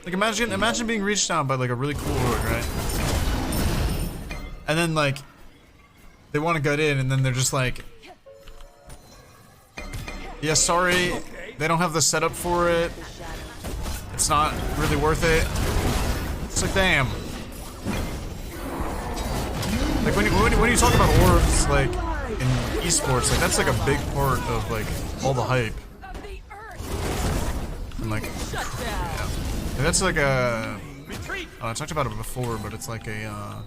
Like imagine being reached out by like a really cool org, right? And then like they want to get in, and then they're just like, yeah, sorry, they don't have the setup for it. It's not really worth it. It's like, damn. Like when you talk about orgs like in esports, like that's like a big part of like all the hype. And like, yeah. Like, that's like a. Oh, I talked about it before, but it's like a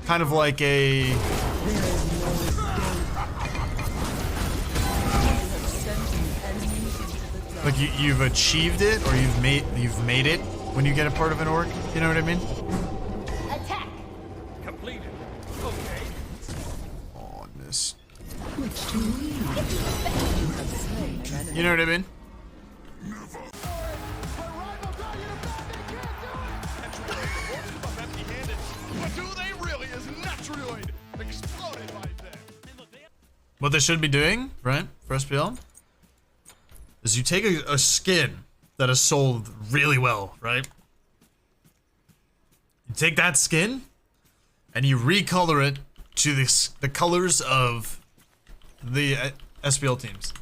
kind of like a. Like you've achieved it, or you've made it when you get a part of an org. You know what I mean? Attack completed. Okay. Oh, I miss. You know what I mean? What they should be doing, right, for SPL, is you take a skin that is sold really well, right? You take that skin and you recolor it to the colors of the SPL teams.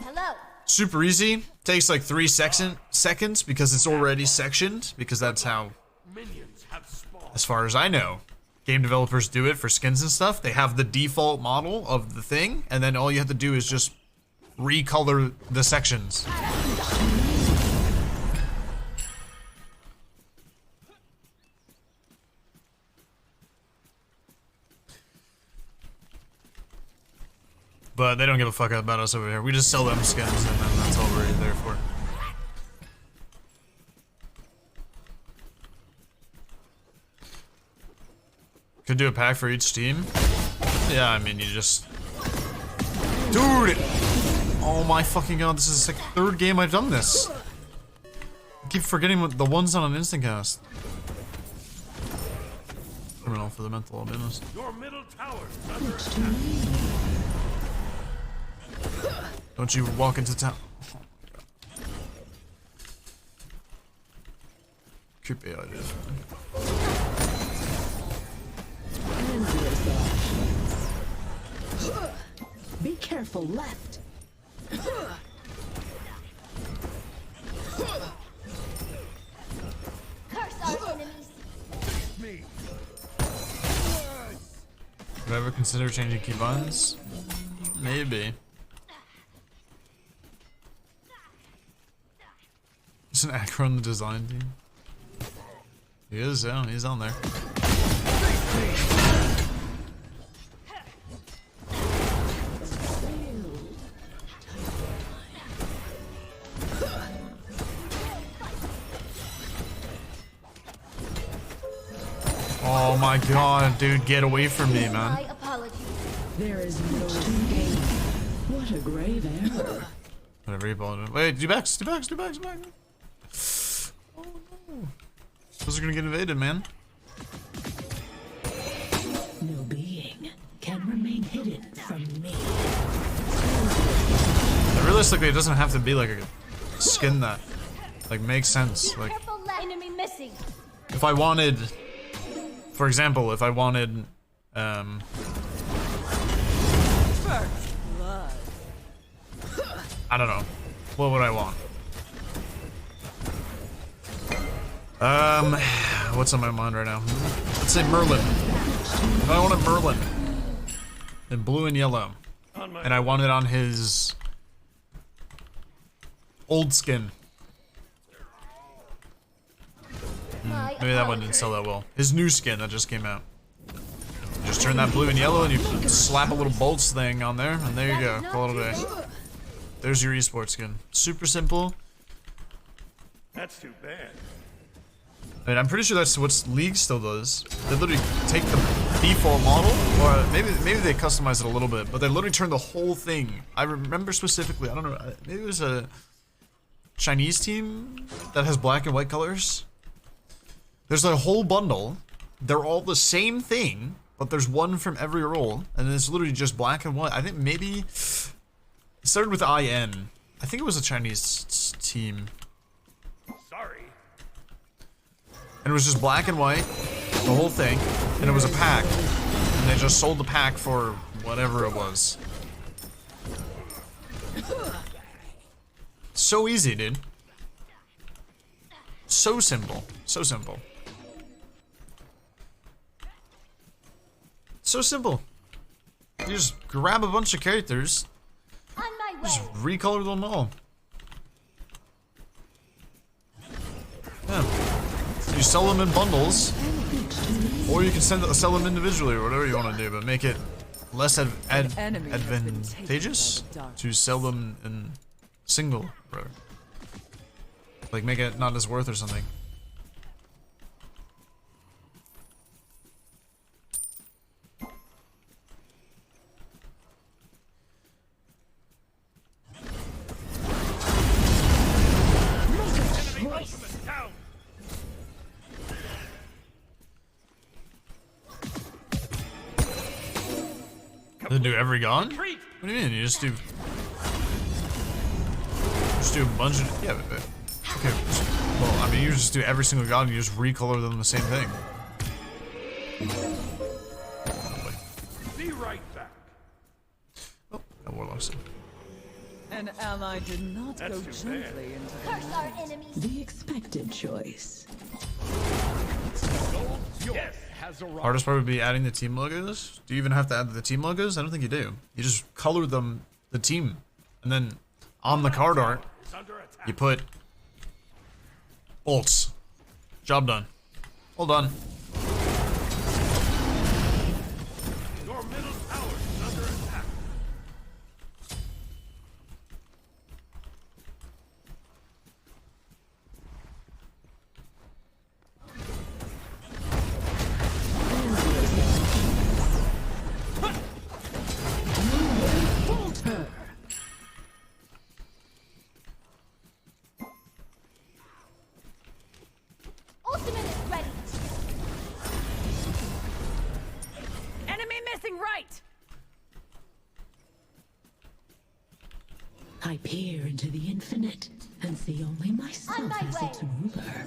Hello. Super easy. Takes like 3 seconds because it's already sectioned, because that's how, as far as I know, game developers do it for skins and stuff. They have the default model of the thing, and then all you have to do is just recolor the sections. But they don't give a fuck about us over here. We just sell them skins, and then that's all we're there for. Could do a pack for each team. Yeah, I mean, you just... Dude! Oh my fucking god, this is the third game I've done this. I keep forgetting what the one's on an instant cast. Criminal for the mental, I'll be honest. Your middle tower is under Don't you walk into town. Oh my god. Creepy ideas. Be careful left. Curse our enemies. me. Would I ever consider changing key buttons? Maybe. Is an actor on the design team? He is, yeah, he's on there. Oh my god, dude, get away from me, man. My apologies. There is no escape. What a grave error. Whatever you call it. Wait, do backs. Oh no. Those are gonna get invaded, man. No being can remain hidden from me. Realistically, it doesn't have to be like a skin that like makes sense. Like, Careful left. Enemy missing. if I wanted, for example, if I wanted, I don't know, what would I want? What's on my mind right now? Let's say Merlin. If I wanted Merlin in blue and yellow, and I want it on his old skin. Maybe that one didn't sell that well. His new skin that just came out. Just turn that blue and yellow and you slap a little bolts thing on there, and there you go. Call it a day. There's your esports skin. Super simple. That's too bad. I mean, I'm pretty sure that's what League still does. They literally take the default model, or maybe they customize it a little bit, but they literally turn the whole thing. I remember specifically, I don't know, maybe it was a Chinese team that has black and white colors. There's a whole bundle. They're all the same thing, but there's one from every role, and it's literally just black and white. I think maybe it started with IN. I think it was a Chinese team. And it was just black and white, the whole thing, and it was a pack. And they just sold the pack for whatever it was. So easy, dude. So simple. So simple. So simple. You just grab a bunch of characters, On my way. just recolor them all. Yeah. You sell them in bundles, or you can sell them individually, or whatever you want to do, but make it less advantageous to sell them in single, bro. Like, make it not as worth or something. Enemy ultimate down. Does it do every gun? Retreat. What do you mean? You just do a bunch of but okay. Well, I mean, you just do every single gun and you just recolor them the same thing. Be right back. Oh, got warlocks. An ally did not That's go too gently into the Curse our enemies. The expected choice. Yes. Hardest part would be adding the team logos. Do you even have to add the team logos? I don't think you do. You just color them, the team, and then on the card art, It's under attack. you put bolts. Job done. Well done. Your middle tower is under attack. Ultimate is ready. Enemy missing right! I peer into the infinite and see only myself On my as way. its ruler.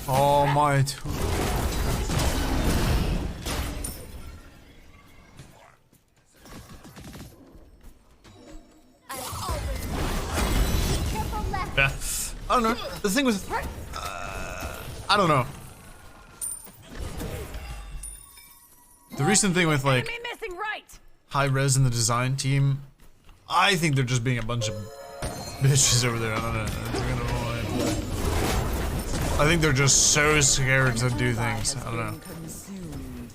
Oh my. I'm always be careful left. Yeah. I don't know. The thing with, I don't know. The recent thing with like Enemy missing right! high res in the design team, I think they're just being a bunch of bitches over there. I don't know. I think they're just so scared to do things. I don't know. Consumed.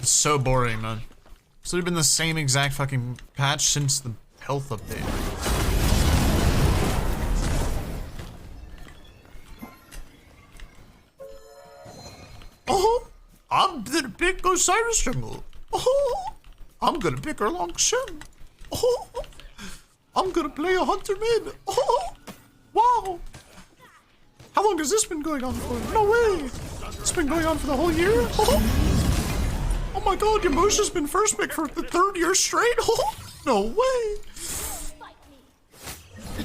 It's so boring, man. It's literally been the same exact fucking patch since the health update. Oh, I'm gonna pick Osiris jungle. Oh, I'm gonna pick her along Shen. Oh, I'm gonna play a hunter mid. Oh, wow. How long has this been going on for? No way. It's been going on for the whole year. Oh my god, Yamosha's been first pick for the 3rd year straight. Oh, no way. Fight me.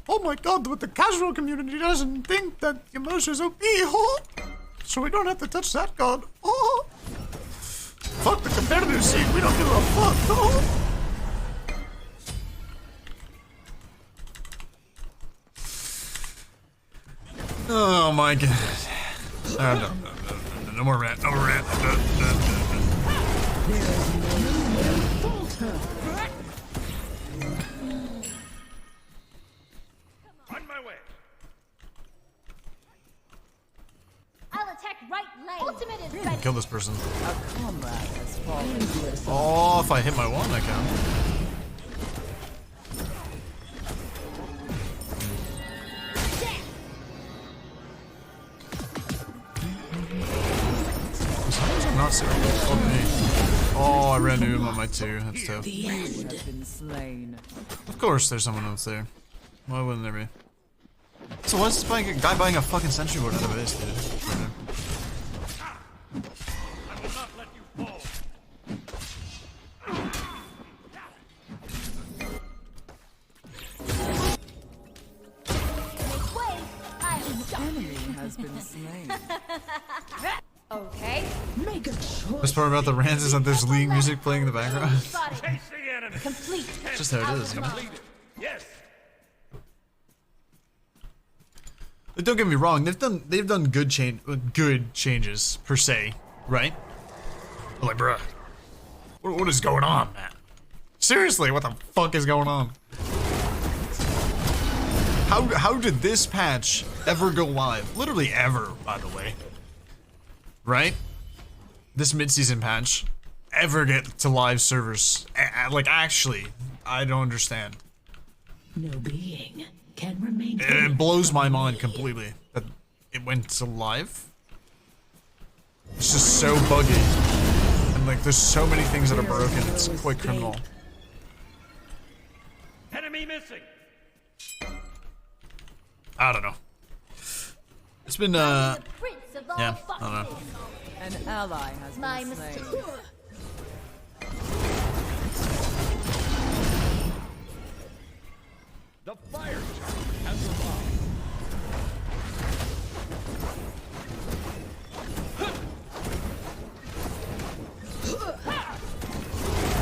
Oh my god, but the casual community doesn't think that Yamosha's OP. Oh, so we don't have to touch that god. Oh, fuck the competitive scene. We don't give a fuck. Oh. Oh my god. No more rant. No more rant. On my way. I'll attack right lane. Ultimate is ready. Kill this person. A comrade has fallen. Oh, if I hit my wand, I can. I'm not serious. Oh, me. Oh, I ran into him on my 2. That's tough. The end. Has been slain. Of course, there's someone else there. Why wouldn't there be? So what's this guy buying a fucking sentry board out of this, dude? has been slain. Okay. Make a choice. Best part about the rants is that there's League music playing in the background. Spotted. Chase the enemy. Complete. Just how it is, you know? Completed. Yes. But don't get me wrong, they've done good changes per se, right? But like, bruh, what is going on, man? Seriously, what the fuck is going on? How did this patch ever go live? Literally ever, by the way. Right? This mid-season patch ever get to live servers? Like, actually, I don't understand. No being can remain. It blows my mind completely that it went to live. It's just so buggy. And like, there's so many things that are broken, it's quite criminal. Enemy missing. I don't know. It's been, The prince of all yeah, I don't know. foxes. An ally has My been slain. mistake. The fire giant has arrived.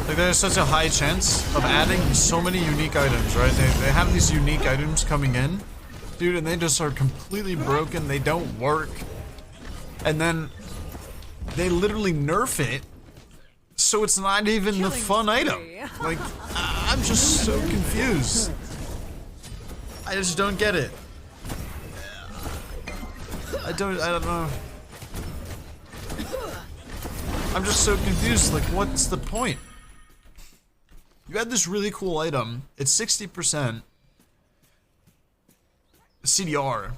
Like, there's such a high chance of adding so many unique items, right? They have these unique items coming in, dude, and they just are completely broken. They don't work. And then they literally nerf it, so it's not even the fun item. Like, I'm just so confused. I just don't get it. I don't know. I'm just so confused. Like, what's the point? You had this really cool item. It's 60% CDR.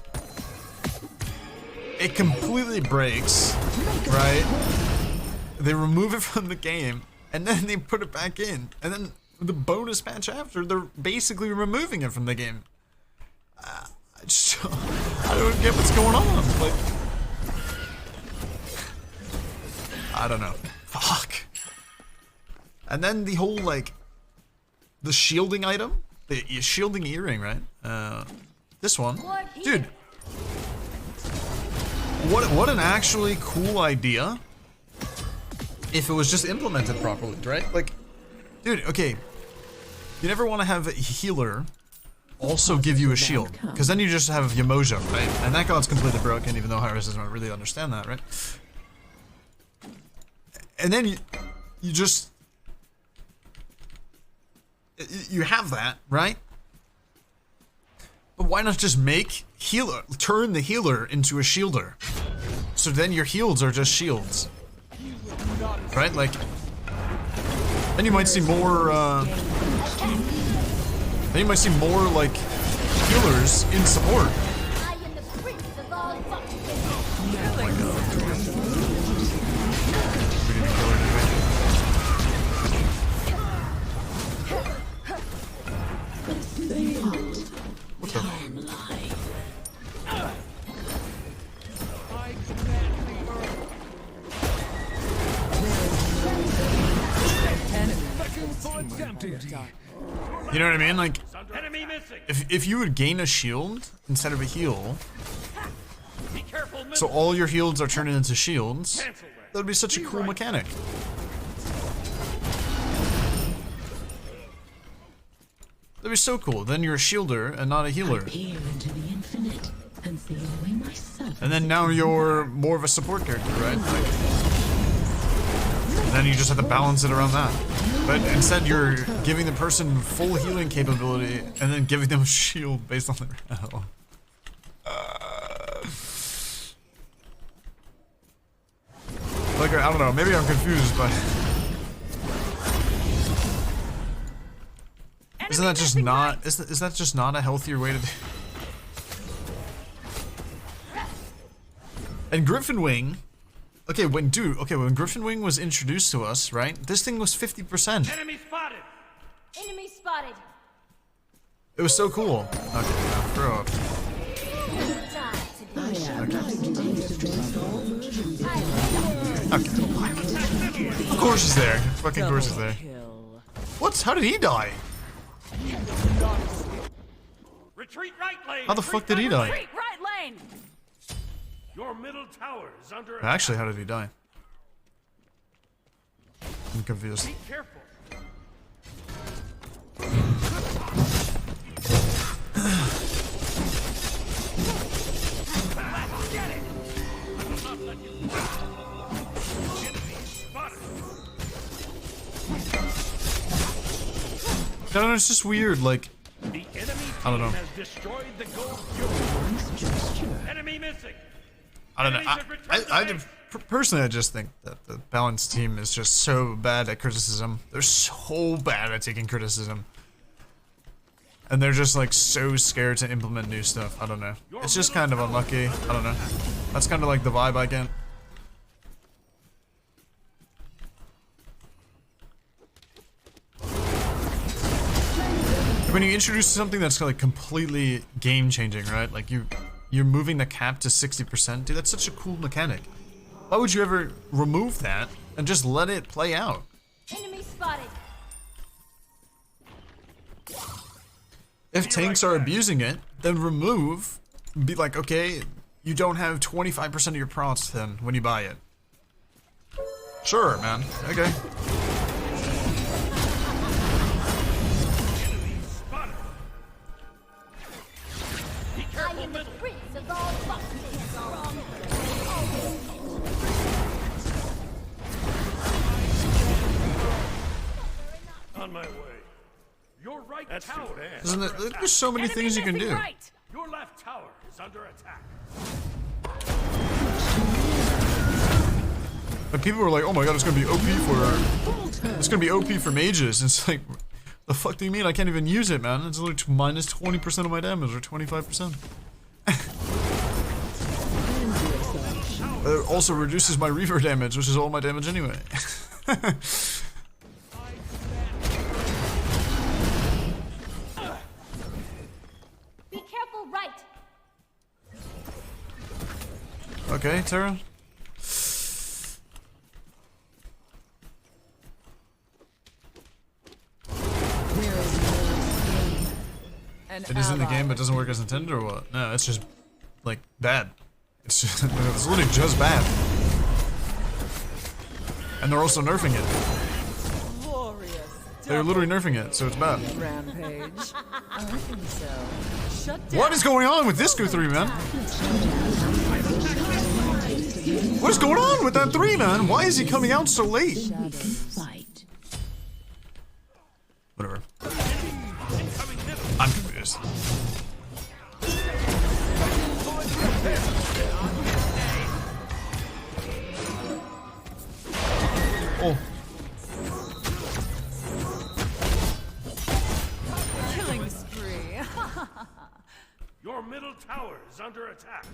It completely breaks, right? They remove it from the game, and then they put it back in. And then the bonus patch after, they're basically removing it from the game. I don't get what's going on. Like, I don't know. Fuck. And then the whole, like, the shielding item, the shielding earring, right? This one, dude. What an actually cool idea. If it was just implemented properly, right? Like, dude, okay. You never want to have a healer also give you a shield, because then you just have Yamoja, right? And that god's completely broken, even though Hyros doesn't really understand that, right? And then you just you have that, right? But why not just make turn the healer into a shielder? So then your heals are just shields, right? Like, then you might see more. Then you might see more like healers in support. I am the prince of all foxes. We didn't kill her, did we? What the? You know what I mean? Like, Enemy missing. if you would gain a shield instead of a heal, Be careful, so all your heals are turning into shields, Cancel that. that'd be such a cool mechanic. That'd be so cool. Then you're a shielder and not a healer. Peer into the infinite and see only myself. And then now you're more of a support character, right? Like, and then you just have to balance it around that. But instead you're giving the person full healing capability and then giving them a shield based on their health. Like, I don't know, maybe I'm confused, but isn't that just not, is that just not a healthier way to do? And Griffin Wing, okay, when Griffin Wing was introduced to us, right? This thing was 50%. Enemy spotted. Enemy spotted. It was so cool. Okay, now throw up. Time to be Okay. Of course he's there. Fucking course he's there. Kill. What? How did he die? Retreat right lane. How the fuck did he die? Retreat, right lane. Your middle tower is under attack. Actually, how did he die? I'm confused. Be careful. Get it. I will not let you. Enemy spotted. No, it's just weird. Like, The enemy I don't team know. has destroyed the gold fuel. Enemy missing. I don't know. Enemies have returned to base. Personally, I just think that the balanced team is just so bad at criticism. They're so bad at taking criticism. And they're just like so scared to implement new stuff. I don't know. It's just kind of unlucky. I don't know. That's kind of like the vibe I get. When you introduce something that's like completely game changing, right? Like you're moving the cap to 60%. Dude, that's such a cool mechanic. Why would you ever remove that and just let it play out? Enemy spotted. If tanks are abusing it, then remove. Be like, okay, you don't have 25% of your procs then when you buy it. Sure, man. Okay. Enemy spotted. Be I careful, am the middle. prince of all foxes. On my way. Your right tower. Isn't it, there's so many things you can do. Your left tower is under attack. But people were like, oh my god, it's gonna be OP for mages. And it's like, the fuck do you mean? I can't even use it, man. It's like minus 20% of my damage or 25%. It also reduces my reaver damage, which is all my damage anyway. Be careful, right. Okay, Tara. It is in the game, but doesn't work as intended, or what? No, it's just like bad. It's just, it's literally just bad. And they're also nerfing it. They're literally nerfing it, so it's bad. Rampage. I think so. Shut down. What is going on with this 3, man? What is going on with that 3, man? Why is he coming out so late? Fight. Whatever. I'm confused. Oh. Killing spree. Your middle tower is under attack.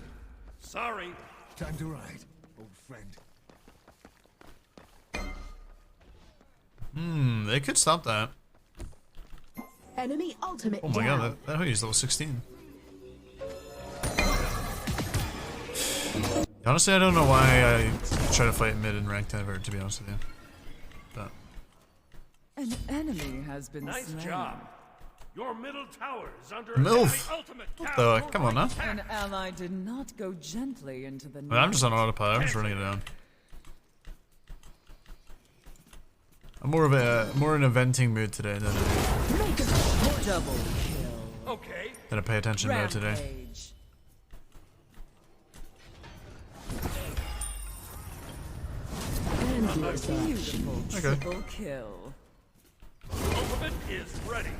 Sorry. Time to ride, old friend. They could stop that. Enemy ultimate Oh my down. god, that hoodie's level 16. Honestly, I don't know why I try to fight mid in ranked ever, to be honest with you. But An enemy has been Nice slain. job. Your middle tower is under MILF. attack. Ultimate come on now. An ally did not go gently into the I mean, I'm just on autopilot, I'm just running it down. I'm more in a venting mood today than double kill. Okay. a pay attention mode today. Rampage. Beautiful Okay. triple kill. Ultimate is ready.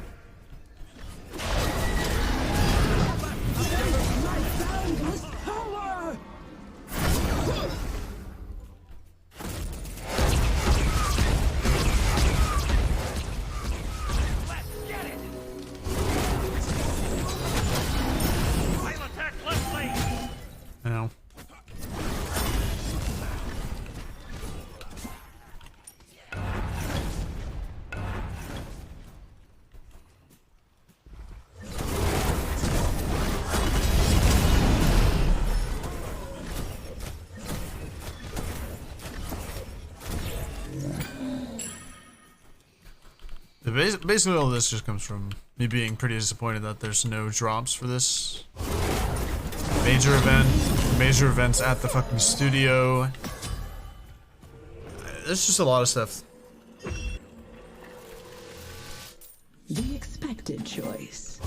Let's get it. I'll attack left lane. I know. Basically, all this just comes from me being pretty disappointed that there's no drops for this Major events at the fucking studio. There's just a lot of stuff. The expected choice.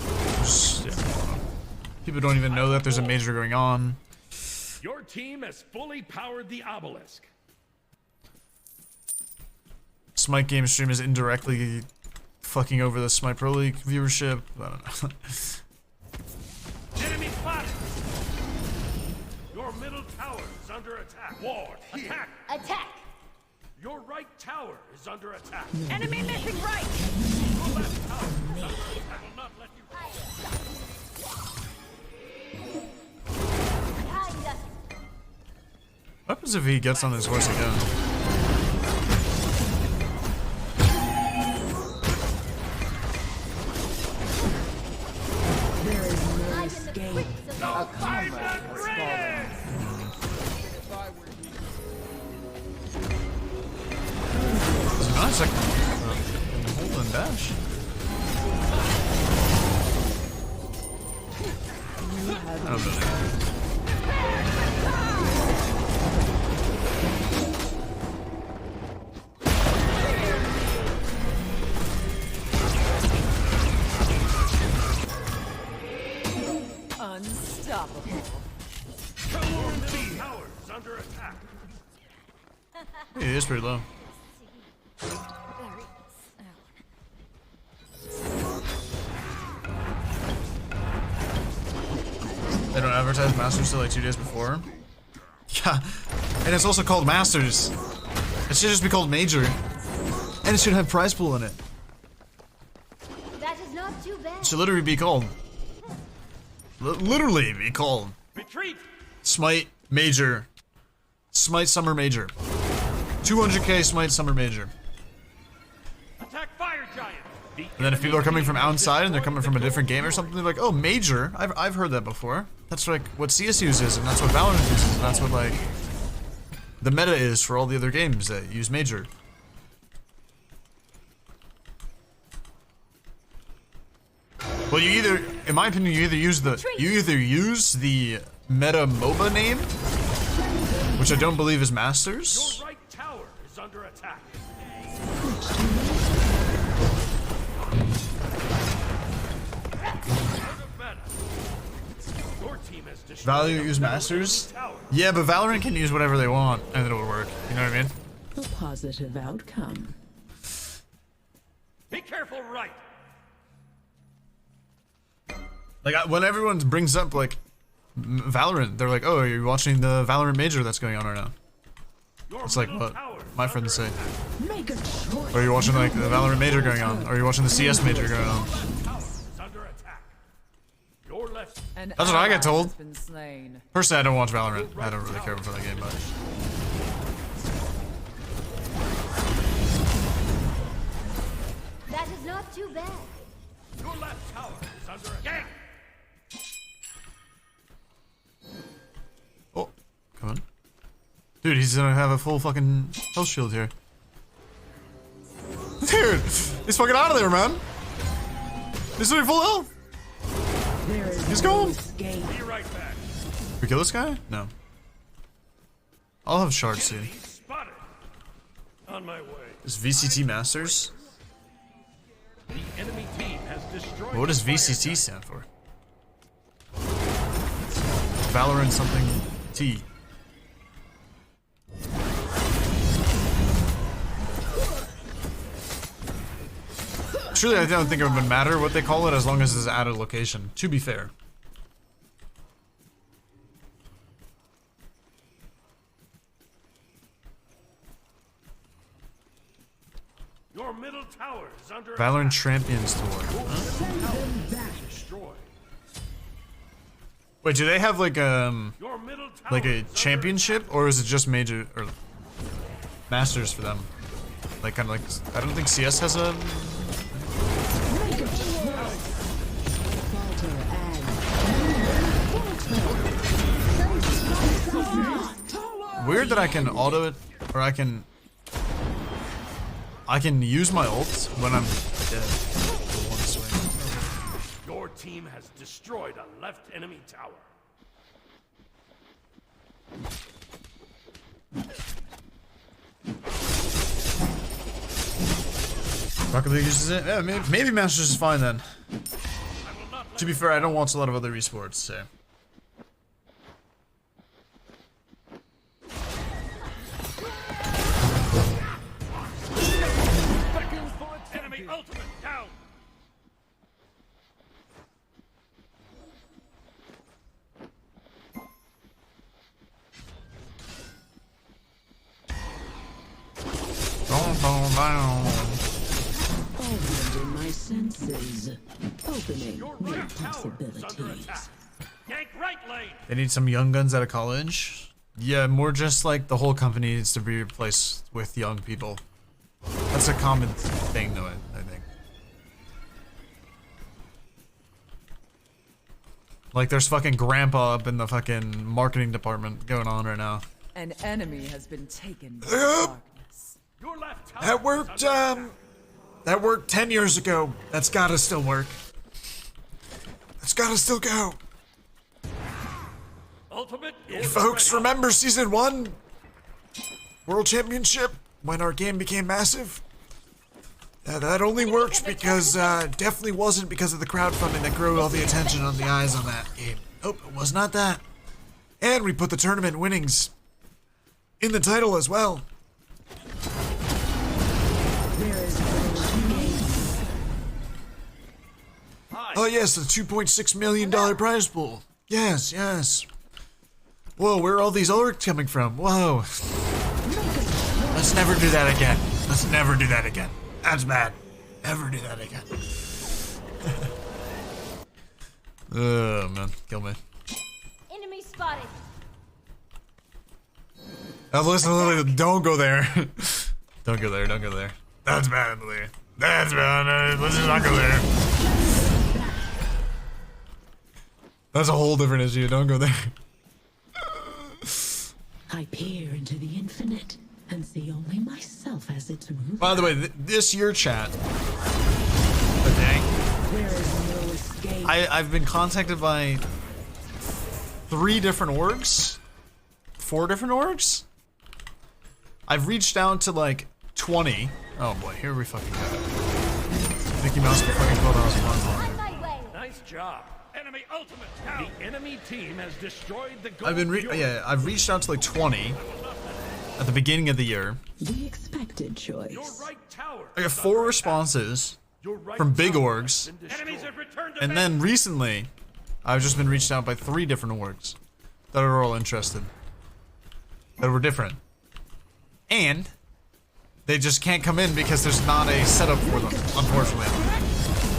Yeah. People don't even know that there's a major going on. Your team has fully powered the obelisk. Smite game stream is indirectly fucking over the Smite Pro League viewership. I don't know. Enemy spotted. Your middle tower is under attack. Ward, attack. Attack. Your right tower is under attack. Enemy missing right. Your left tower is under attack. I will not let you. Behind us. What happens if he gets on his horse again? There is no I'm in the escape. grips of all I'm not ready. It's nice, I can hold and dash. I don't know. Unstoppable. Your middle tower is under attack. Hey, it is pretty low. They don't advertise Masters till like 2 days before. Yeah, and it's also called Masters. It should just be called Major, and it should have prize pool in it. That is not too bad. It should literally be called. Literally be called Retreat. Smite Major. Smite Summer Major. 200k Smite Summer Major. Attack fire giant. The And then if people are coming from outside and they're coming from a different game or something, they're like, oh, Major? I've heard that before. That's like what CS uses, and that's what Valorant uses, and that's what like the meta is for all the other games that use Major. Well, you either, in my opinion, you either use the meta MOBA name, which I don't believe is Masters. Your right tower is under attack. Your team has destroyed Value the use middle Masters? enemy tower. Yeah, but Valorant can use whatever they want, and it'll work. You know what I mean? A positive outcome. Be careful, right. Like, when everyone brings up, like, Valorant, they're like, oh, are you watching the Valorant Major that's going on right now? Your It's like middle what tower is my under friends say. attack. Make a choice. Or are you watching, like, the Valorant Major going on? Or are you watching the CS Major going on? Tower is under attack. Your left. An That's what I get ally told. has been slain. Personally, I don't watch Valorant. I don't really care for that game much. That is not too bad. Your left tower is under attack. Oh, come on. Dude, he's gonna have a full fucking health shield here. Dude, he's fucking out of there, man. He's doing full health. There is He's no gone. escape. Be right back. We kill this guy? No. I'll have shards soon. Enemy spotted. On my way. Is VCT Masters? The enemy team has destroyed. What does the fire VCT giant. stand for? Valorant something T. Truly, I don't think it would matter what they call it as long as it's at a location, to be fair. Your middle tower is under Valorant attack. Champions Tour. Huh? Destroyed. Wait, do they have like Your middle tower like a is under championship, or is it just major or masters for them? Like kind of like I don't think CS has a. Make a choice. Falter and Weird that I can auto it, or I can use my ult when I'm dead. For one swing. Your team has destroyed a left enemy tower. Rocket League uses it? Yeah, maybe Masters is fine then. To be fair, I don't watch a lot of other esports, so. Enemy ultimate down. Augmenting my senses. Opening Your new right tower is under possibilities. attack. Gank right lane. They need some young guns out of college. Yeah, more just like the whole company needs to be replaced with young people. That's a common thing, though, I think. Like, there's fucking grandpa up in the fucking marketing department going on right now. An enemy has been taken by Yep. darkness. Your left tower That worked 10 years ago. That's gotta still work. That's gotta still go. ultimate is Folks, ready. remember season 1? World Championship? When our game became massive? That only worked because, definitely wasn't because of the crowdfunding that drew all the attention on the eyes on that game. Nope, it was not that. And we put the tournament winnings in the title as well. There is no game. Oh yes, the $2.6 million prize pool. Yes, yes. Whoa, where are all these orcs coming from? Whoa. Let's never do that again. Let's never do that again. That's bad. Never do that again. Oh man, kill me. Enemy spotted. Listen, don't go there. Don't go there, don't go there. That's bad, Lee. That's bad. Let's just not go there. That's a whole different issue. Don't go there. I peer into the infinite and see only myself as its root. By the way, this year chat. Okay. There is no escape. I've been contacted by 3 different orgs. 4 different orgs. I've reached out to like 20. Oh boy, here we fucking go. Mickey Mouse for fucking 12 hours a month. On my way. Nice job. Enemy ultimate down. The enemy team has destroyed the goal. I've reached out to like 20 at the beginning of the year. The expected Your choice. right tower. I got 4 responses Your right from big tower orgs, has been destroyed. Enemies have returned to and then recently, I've just been reached out by 3 different orgs that are all interested, that were different, and they just can't come in because there's not a setup for them, unfortunately.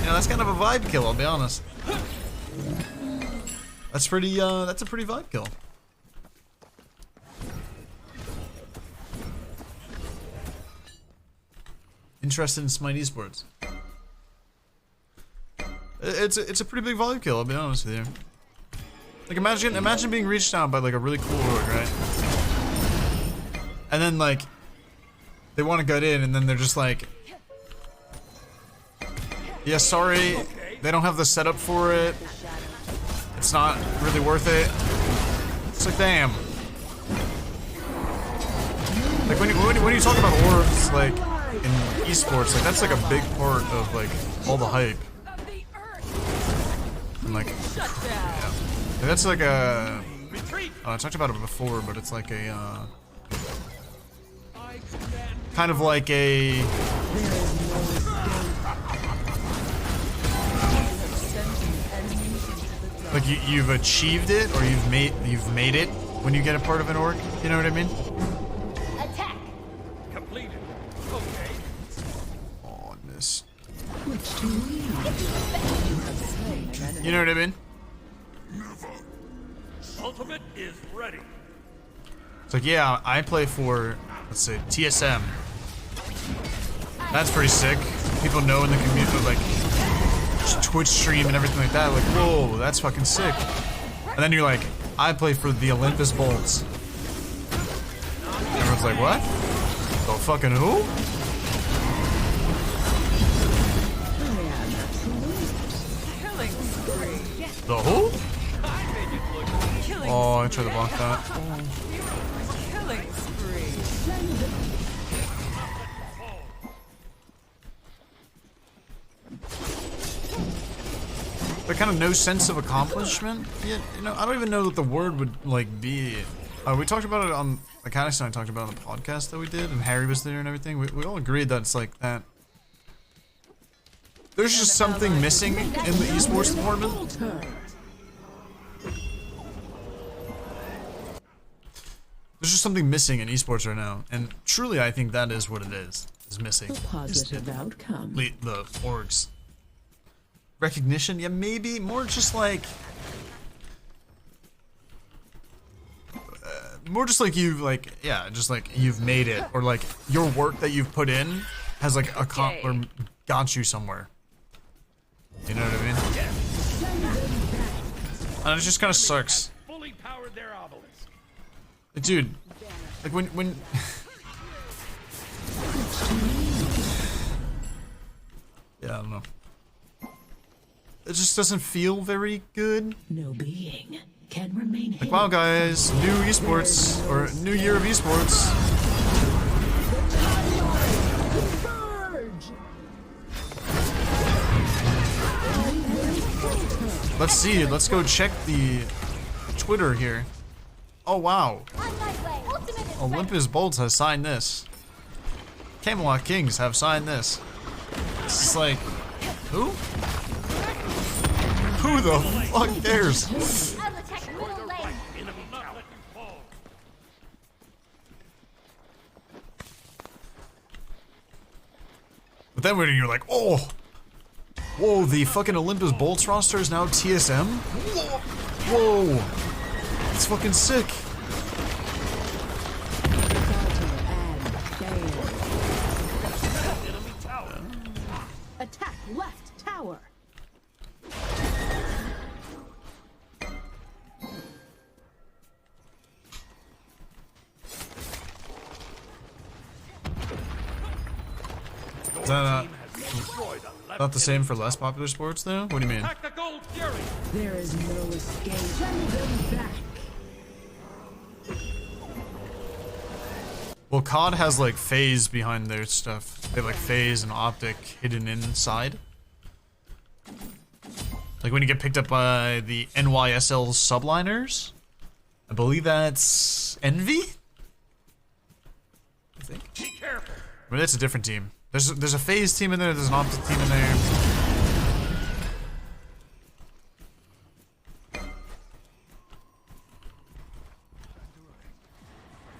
Yeah, that's kind of a vibe kill, I'll be honest. That's pretty, that's a pretty vibe kill. Interested in SMITE Esports. It's a pretty big vibe kill, I'll be honest with you. Like imagine being reached out by like a really cool org, right? And then like they want to get in and then they're just like, yeah, sorry, they don't have the setup for it. It's not really worth it. It's like, damn. Like when you talk about orgs like in esports, like that's like a big part of like all the hype. And like, yeah. Like, that's like a. I talked about it before, but it's like a kind of like a. Like you've achieved it, or you've made it when you get a part of an org. You know what I mean? Attack. completed. Okay. Oh, I missed. Which to lead. You know what I mean? Ultimate is ready. It's like, yeah, I play for, let's say, TSM. That's pretty sick. People know in the community, like, Twitch stream and everything like that. Like, whoa, that's fucking sick. And then you're like, I play for the Olympus Bolts. Everyone's like, what? The fucking who? Killing spree. The who? Oh, I tried to block that. Killing spree. but kind of no sense of accomplishment yet. You know, I don't even know what the word would like be. We talked about it on the Caddis and I talked about it on the podcast that we did, and Harry was there and everything. We all agreed that it's like that. There's just something missing in the esports department. There's just something missing in esports right now, and truly, I think that is what it is missing. A positive outcome. The orgs. Recognition? Yeah, maybe more just like you've like, yeah, just like you've made it, or like your work that you've put in has like or got you somewhere. You know what I mean? And it just kind of sucks. Fully powered their obelisk. Dude, like when yeah, I don't know. It just doesn't feel very good. No being can remain Like, wow, guys, new esports, or new year of esports. Let's see, let's go check the Twitter here. Oh, wow. On my way. Ultimate is ready. Olympus Bolts has signed this. Camelot Kings have signed this. It's just like, who? Who the fuck cares? I'll attack middle lane. Enemy not let you fall. But then when you're like, oh, whoa, the fucking Olympus Bolts roster is now TSM? Whoa, it's fucking sick. Enemy tower. Attack left tower. Is that Team has destroyed a left not the same for less popular sports though? What do you mean? Attack the gold fury. There is no escape. Send them back. Well, COD has like phase behind their stuff. They have like phase and optic hidden inside. Like when you get picked up by the NYSL subliners, I believe that's Envy? I think. Be careful. But that's a different team. There's a phase team in there, there's an optic team in there.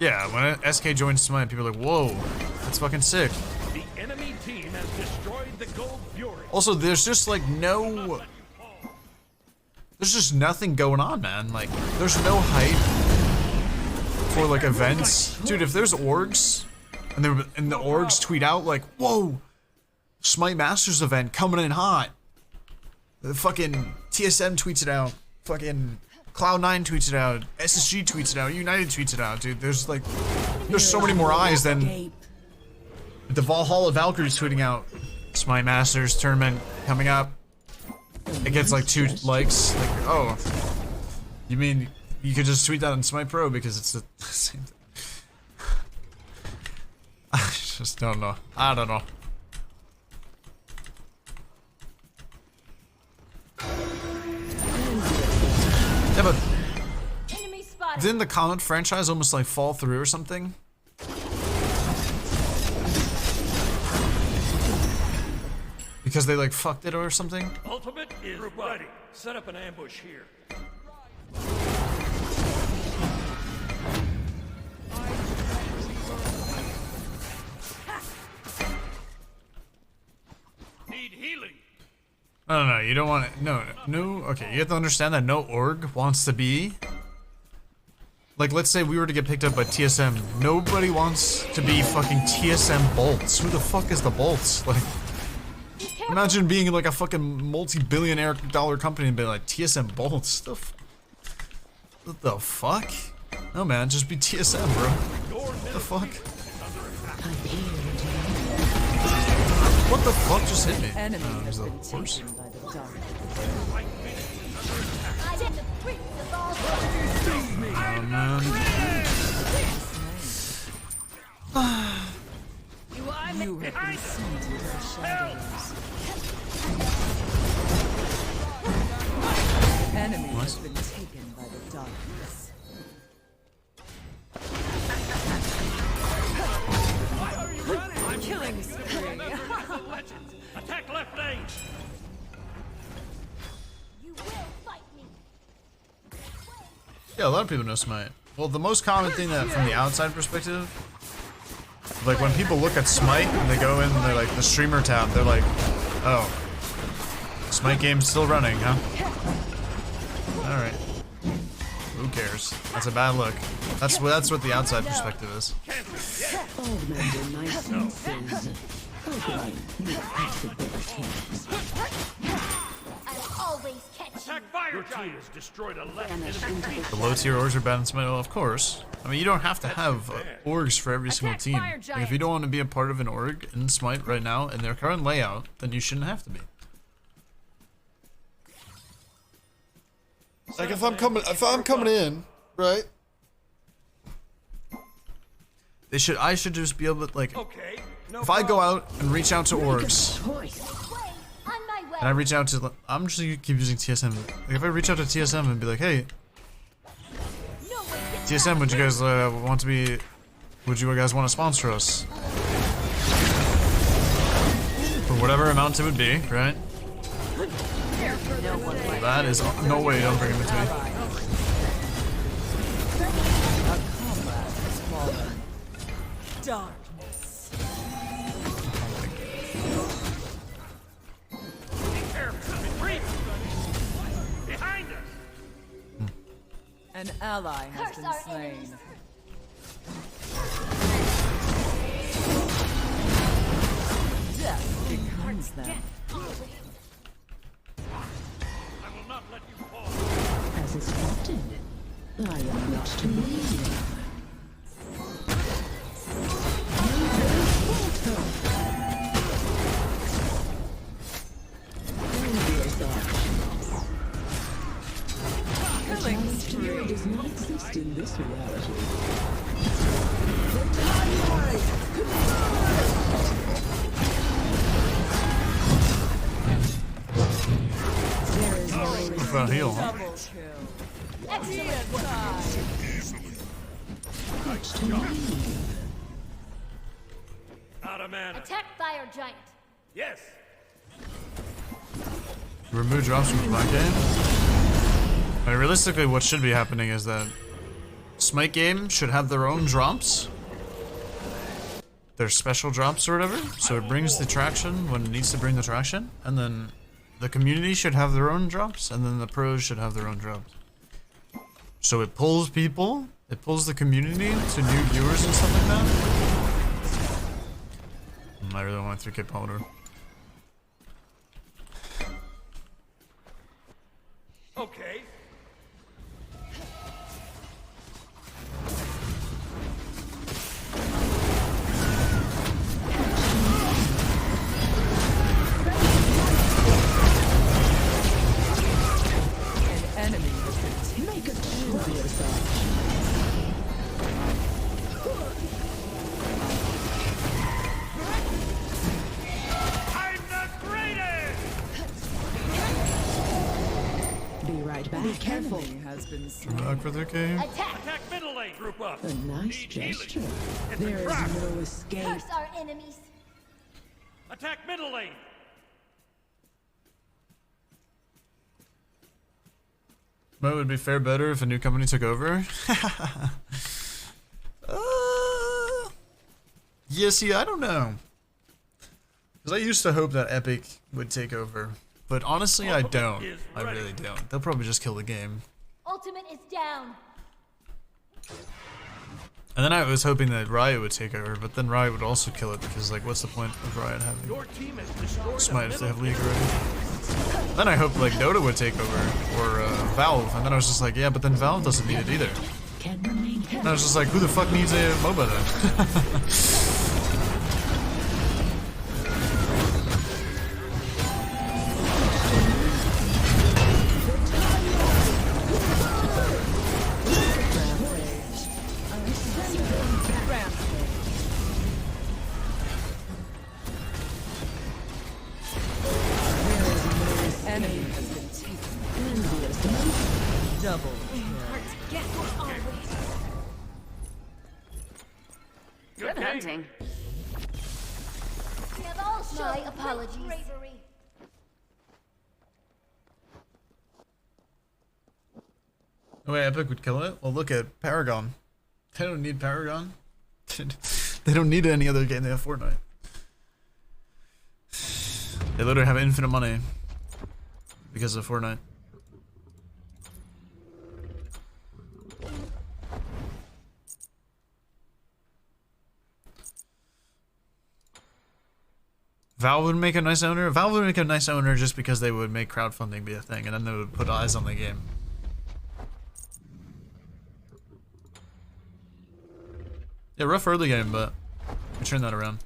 Yeah, when SK joins SMITE, people are like, whoa, that's fucking sick. The enemy team has destroyed the gold fury. Also, there's just like no... There's just nothing going on, man. Like, there's no hype for like events. Dude, if there's orgs, and the orgs tweet out like, whoa, SMITE Masters event coming in hot. The fucking TSM tweets it out. Fucking Cloud9 tweets it out. SSG tweets it out. United tweets it out, dude. There's like, there's so many more eyes than the Valhalla Valkyries tweeting out. SMITE Masters tournament coming up. It gets like 2 likes. Like, oh, you mean you could just tweet that on SMITE Pro because it's the same thing. I just don't know. I don't know. Yeah, but Enemy spotted. didn't the Comet franchise almost like fall through or something? Because they like fucked it or something? Ultimate is ready. Set up an ambush here. Need healing. No, you don't want it. No. Okay, you have to understand that no org wants to be. Like, let's say we were to get picked up by TSM. Nobody wants to be fucking TSM Bolts. Who the fuck is the Bolts? Like, imagine being like a fucking multi-billionaire dollar company and be like, TSM Bolts? What the fuck? No, man, just be TSM, bro. What the fuck? What the fuck just hit me? Enemy It was has a been horse. taken by the dark. I'm in the streets of all. Oh, man. You have been sent into the shadows. Yeah, a lot of people know Smite. Well, the most common thing that from the outside perspective, like when people look at Smite and they go in and they're like the streamer tab, they're like, oh, Smite game's still running, huh? Alright. Who cares? That's a bad look. That's what the outside perspective is. Augmenting my senses. Opening new possibilities. I will always catch you. Attack fire! Your team has destroyed a left Vanish enemy into base. The low tier orgs are bad in Smite, well, of course. I mean, you don't have to have orgs for every single team. Like, if you don't want to be a part of an org in Smite right now in their current layout, then you shouldn't have to be. Like if I'm coming in, right? I should just be able to, like, Okay. No if I go out and reach out to orgs, choice. Way, on my way. and I reach out to, I'm just gonna keep using TSM. Like, if I reach out to TSM and be like, hey, No one gets TSM, would you guys would you guys want to sponsor us? For whatever amount it would be, right? That is no way don't bring him into me. Darkness. Retreat! Behind us! An ally has Curse been our slain. enemies. Death becomes them. I will not let you fall. As expected, I am not to leave. Killing spree. Does not exist in this reality. There is no What about heal, huh? Double kill. Excellent work. much to leave. Out of mana. Attack fire giant. Yes. Remove drops from my game. I mean, realistically, what should be happening is that Smite game should have their own drops. Their special drops or whatever. So it brings the traction when it needs to bring the traction. And then the community should have their own drops. And then the pros should have their own drops. So it pulls people. It pulls the community to new viewers and stuff like that. I really want 3K powder. Okay. An enemy has been taken. Make a curious I'm the greatest! Be right back. Be careful. Enemy has been slain. Back for 3K. Attack. Attack middle lane. Group up. A nice Need healing. gesture. It's a There is trap. no escape. Curse our enemies. Attack middle lane. But would be fair better if a new company took over. Yeah, see, I don't know. Because I used to hope that Epic would take over. But honestly, I don't. I really don't. They'll probably just kill the game. Ultimate is down. And then I was hoping that Riot would take over, but then Riot would also kill it because, like, what's the point of Riot having Your team has destroyed Smite if they have League middle already? Then I hoped, like, Dota would take over, or Valve, and then I was just like, yeah, but then Valve doesn't need it either. Can remain And I was just like, who the fuck needs a MOBA then? Enemy has been taken. Double kill. Good hunting. We have all shown my apologies. Bravery. Oh wait, Epic would kill it? Well, look at Paragon. They don't need Paragon. They don't need any other game. They have Fortnite. They literally have infinite money because of Fortnite. Valve would make a nice owner. Valve would make a nice owner just because they would make crowdfunding be a thing, and then they would put eyes on the game. Yeah, rough early game, but we turn that around.